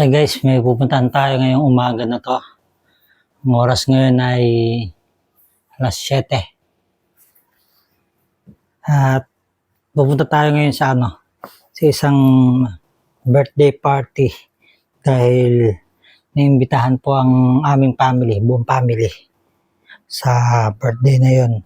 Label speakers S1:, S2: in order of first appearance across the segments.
S1: Okay guys, may pupuntahan tayo ngayong umaga na to. Ang oras ngayon ay alas 7. At pupunta tayo ngayon sa sa isang birthday party dahil naimbitahan po ang aming family, buong family sa birthday na yon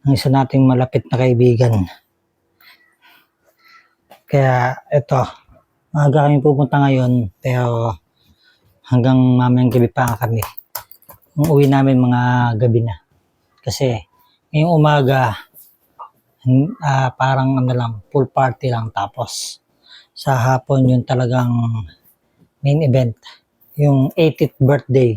S1: ng isa nating malapit na kaibigan. Kaya ito, maaga kami pupunta ngayon pero hanggang mamayang gabi pa kami. Ang uwi namin mga gabi na. Kasi ngayong umaga parang full party lang, tapos sa hapon yun talagang main event, yung 80th birthday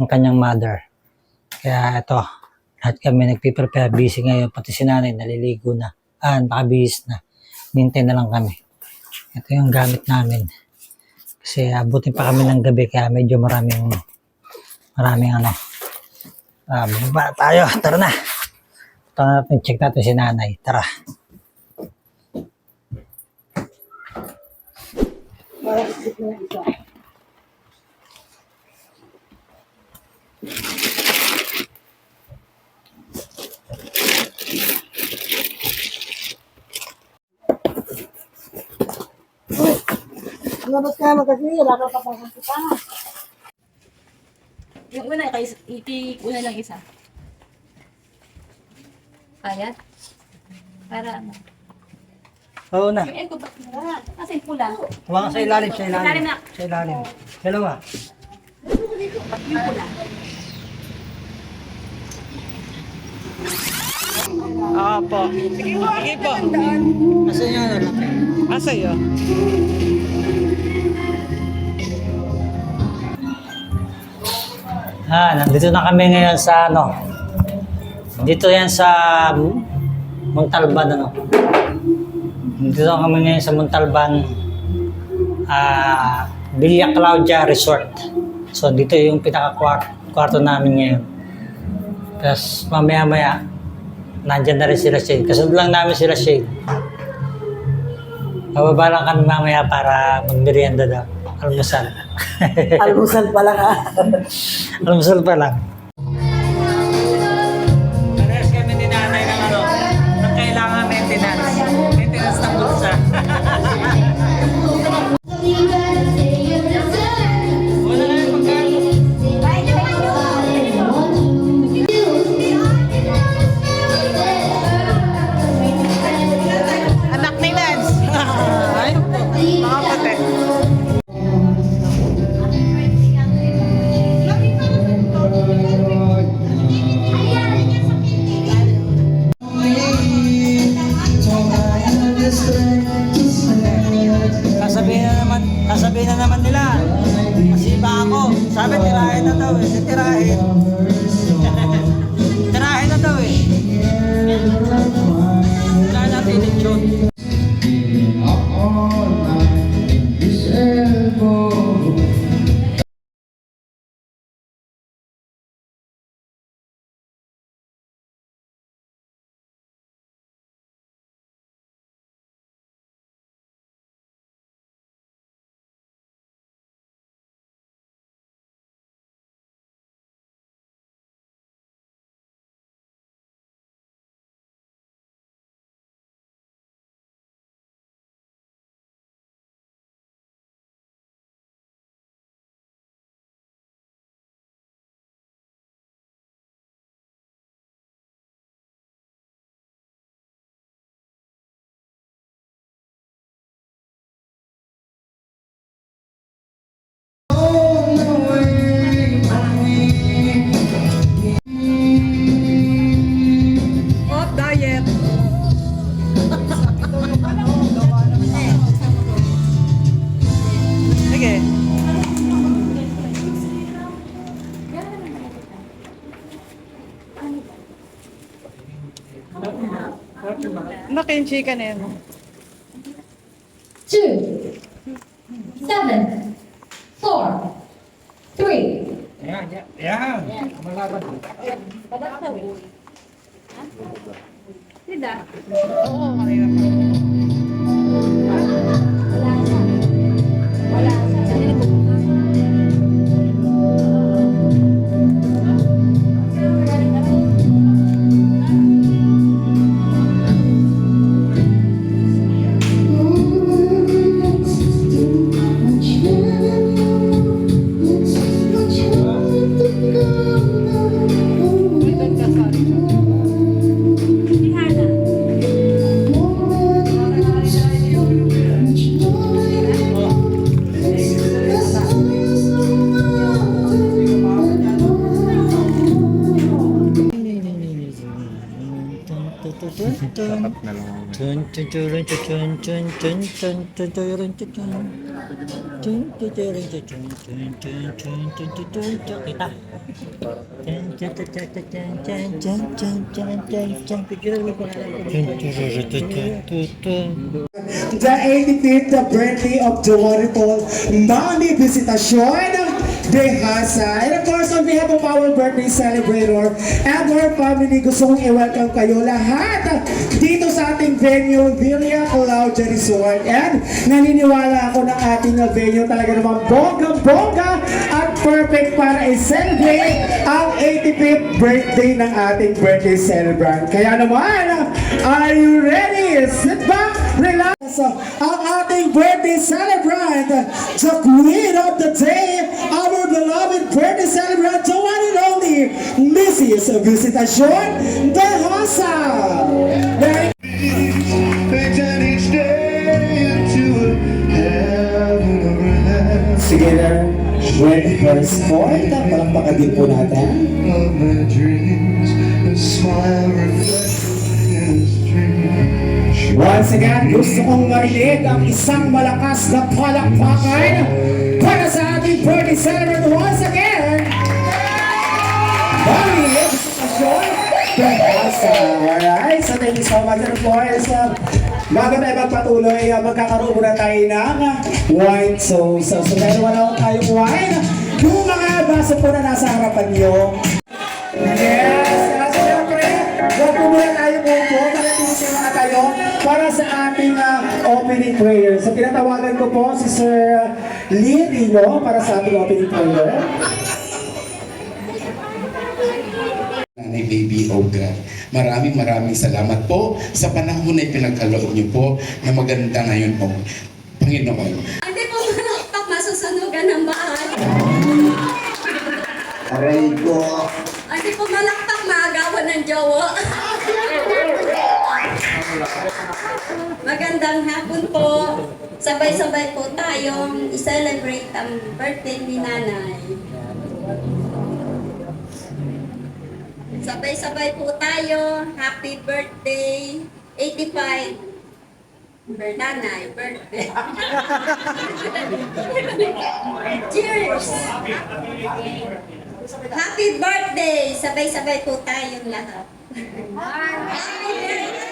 S1: ng kanyang mother. Kaya ito, lahat kami nagpiprepare, busy ngayon, pati si nanay naliligo na, nakabihis na, nintay na lang kami. Ito yung gamit namin kasi abutin pa kami ng gabi, kaya medyo maraming baba tayo, tara na. Ito natin, check natin si nanay, tara.
S2: Labas ka kasi, wala ka papasok ka.
S3: Yung una, una lang isa. Kaya? Para ano?
S1: Oo na.
S3: Yung eco back na. Kasi pula.
S1: Huwag sa ilalim, sa ilalim.
S3: Ilalim na.
S1: Sa ilalim. Dalawa.
S3: Yung pula.
S4: Opo. Sige po.
S1: Kasi yung
S4: Asa yun?
S1: nandito na kami ngayon sa dito yan sa Montalban, Dito na kami ngayon sa Montalban, Villa Claudia Resort. So dito yung pinaka-kwarto namin ngayon. Tapos mamaya-maya, nandyan na rin sila Shade. Kasunod lang namin sila Shade. Bababa lang kami mamaya para mag-merienda daw. Almusal.
S2: Almusal pa lang ha.
S1: Almusal pa lang. Parehas kami ni nanay ng kailangan maintenance. Maintenance ng bulsa. Wala na yung pagkain.
S4: Anak ni Nance. Ay, mga puti.
S1: Sasabihin na naman nila, masiba ako. Sabi, tirahin na daw tirahin. Tirahin na daw Wala natin lechon.
S4: Off diet. Sige. Nakinchi ka na yan.
S5: 2, 7, 4, 3.
S1: Yan. Malaban.
S3: Tidak.
S4: Oo, kanina pa.
S3: Wala sa. Wala sa.
S6: The 85th birthday of the wonderful Mami Visitasyon de Hasa. And of course, on behalf of our birthday celebrator and our family, gusto kong i-welcome kayo lahat dito sa ating venue, Villa Claudia Resort. And naniniwala ako ng ating venue talaga namang bonggang-bongga at perfect para i-celebrate ang 85th birthday ng ating birthday celebrant. Kaya naman, are you ready? Sit back, relax. Ang ating birthday celebrant, the queen of the day, our beloved birthday celebrant, the one and only Mrs. Visitacion de Rosa. Sige na, ready for the sport? Palakpakan din po natin. Once again, gusto kong marinig ang isang malakas na palakpakan para sa ating birthday celebrant once again. Mami Visitacion de Rosa. Alright, so thank you so much. And of course, bago tayo magpatuloy, magkakaroon muna tayo ng wine. So meron wala tayong wine. Yung mga baso po na nasa harapan nyo. Yes, at syempre, huwag po muna tayo po para tinusin tayo para sa ating opening prayer. So tinatawagan ko po si Sir Lee Rino para sa ating opening prayer.
S7: Nanay Baby Ogra. Maraming salamat po sa panahon na pinagkaloob niyo po na maganda ngayon po. Panginoon.
S3: Hindi po malakpak masusunugan ng bahay.
S6: Aray ko.
S3: Hindi po malakpak maagawan ng jowa. Magandang hapon po. Sabay-sabay po tayong i-celebrate ang birthday ni Nanay. Sabay-sabay po tayo. Happy birthday. 85. Nanay, birthday. Cheers! Happy birthday! Sabay-sabay po tayong lahat. Cheers!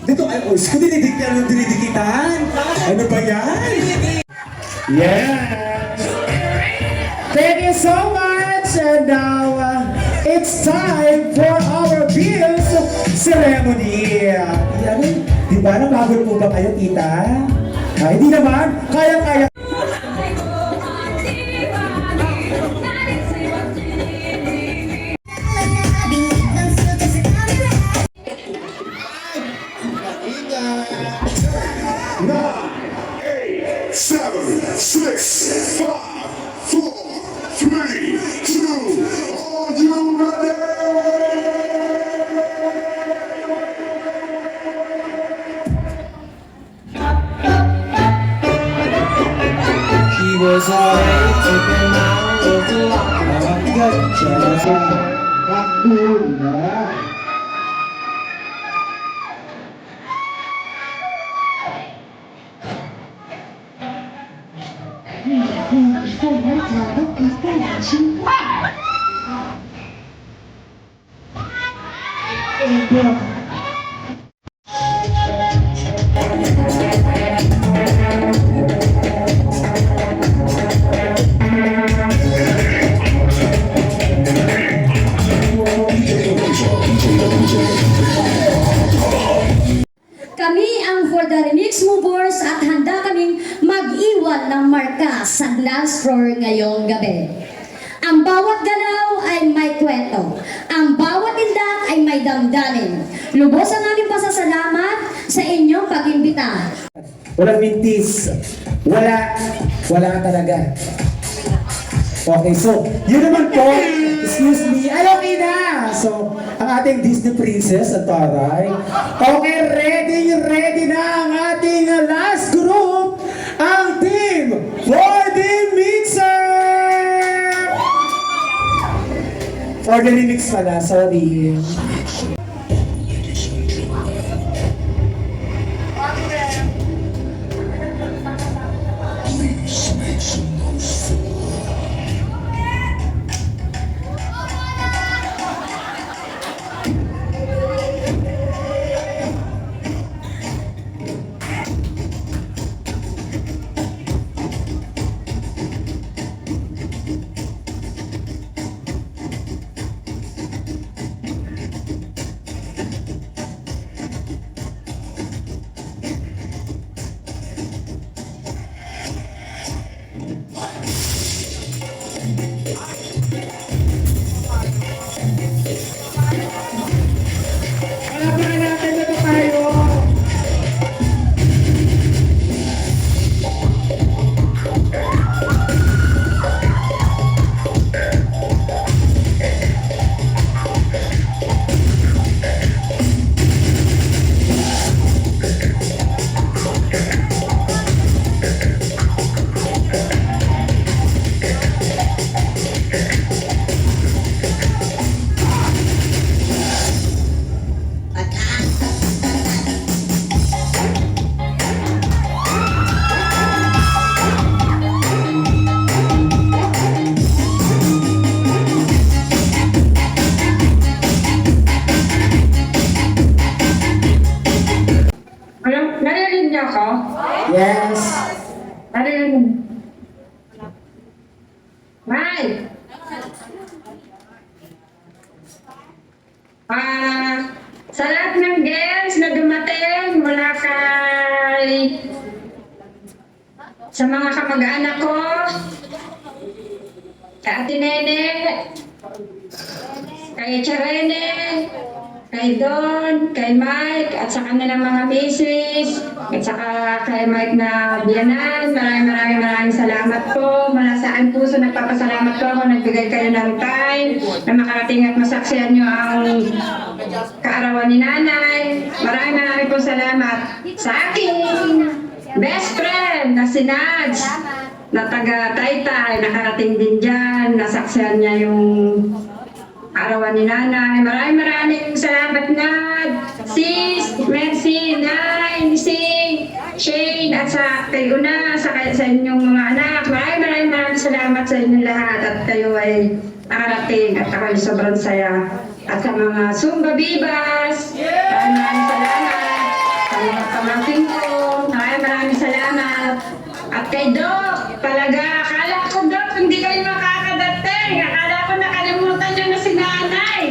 S6: Dito ay ko dinidikitan. Ano ba yan? Yeah. Thank you so much. And now it's time for our bills ceremony. Yan, di ba napagod po ba kayo, tita? Hindi naman. Kaya-kaya.
S8: Seven, six, 5, 4, 3, 2, are you ready?
S6: He was alright, taken out of the lock.
S5: Kami ang For the Remix Movers at handa kaming mag-iwan ng marka sa dance floor ngayong gabi. Ang bawat galaw ay may kwento. Ang bawat tindak ay may damdamin. Lubos ang aming pasasalamat sa inyong pag-imbita.
S6: Walang mintis. Wala talaga. Okay, so, yun naman po, excuse me, ay okay na! So, ang ating Disney princess at taray. Okay, ready na ang ating last group, ang team 4D Mixer! 4D Remix pala, sorry. Palapakan natin na ba tayo?
S3: Narinig niyo ako?
S6: Yes.
S3: Narinig. May! Sa lahat ng guests na dumating mula sa mga kamag-anak ko, kay Ate Nene, kay Charene, kay Don, kay Mike, at sa kanilang mga misis, at saka kay Mike na biyanan, maraming salamat po. Mula sa ang puso, nagpapasalamat po ako, nagbigay kayo ng time na makarating at masaksihan nyo ang kaarawan ni Nanay. Maraming po salamat sa aking best friend na si Naj, na taga Taytay, nakarating din dyan, nasaksihan niya yung arawan ni Nanay. Maraming salamat, Nad, Sis, Mercy, Nay, Sing, Shane, at sa kayo na, sa inyong mga anak. Maraming salamat sa inyong lahat at kayo ay nakarating at ako ay sobrang saya. At sa mga Zumba Bibas, maraming salamat. Sa mga pamangkin ko, maraming salamat. At kay Doc, talaga, akala ko Doc, hindi kayo makakadating. Akala ko nakalimutan niyo na si Nanay.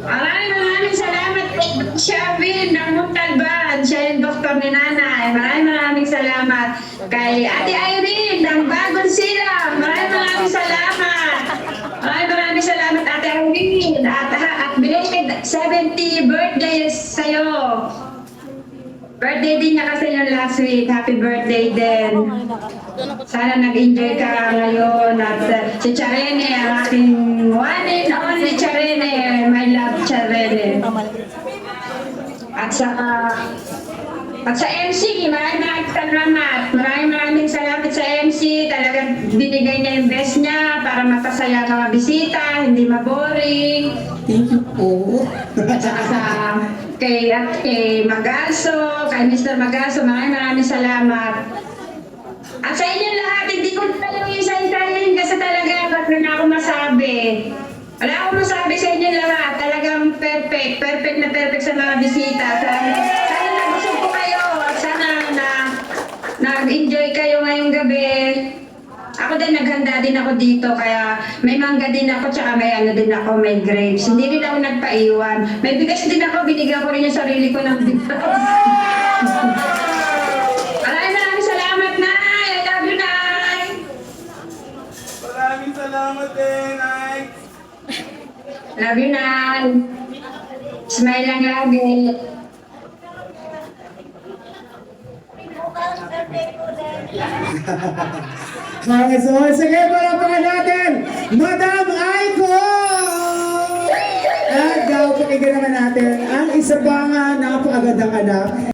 S3: Maraming salamat kay Doc Shavin ng Montalban. Siya yung doktor ni Nanay. Maraming salamat kay Ate Irene ng Bagong Silang. Maraming salamat. Maraming salamat Ate Irene. At belated 70 birthday sa'yo. Birthday din niya kasi yung last week. Happy birthday din. Sana nag-enjoy ka ngayon. At si Charene, ang aking one and only Charene. My love, Charene. At sa MC, maraming salamat. Maraming salamat sa MC. Talagang binigay niya yung best niya para mapasaya ang mga bisita, hindi maboring.
S2: Thank you po.
S3: At saka kay Magaso, kay Mr. Magaso, maraming salamat. At sa inyo lahat, hindi ko na yung isa-isahin kasi talaga wala na ako masabi. Wala akong masabi sa inyo lahat. Talagang perfect na perfect sa mga bisita. Sana nabusog ko kayo at sana nag-enjoy kayo ngayong gabi. Ako din, naghanda din ako dito, kaya may mangga din ako, tsaka may din ako, may grapes. Hindi rin ako nagpaiwan. May bigas din ako, binigyan ko rin yung sarili ko ng bigas. Maraming salamat, Nay! I love you, Nay!
S9: Maraming salamat din, Nay!
S3: Love you, Nay! Smile lang lagi.
S6: Okay, so sige, palapakan natin, Madam Aiko! At daw, pakinggan naman natin ang isa pang napakagandang anak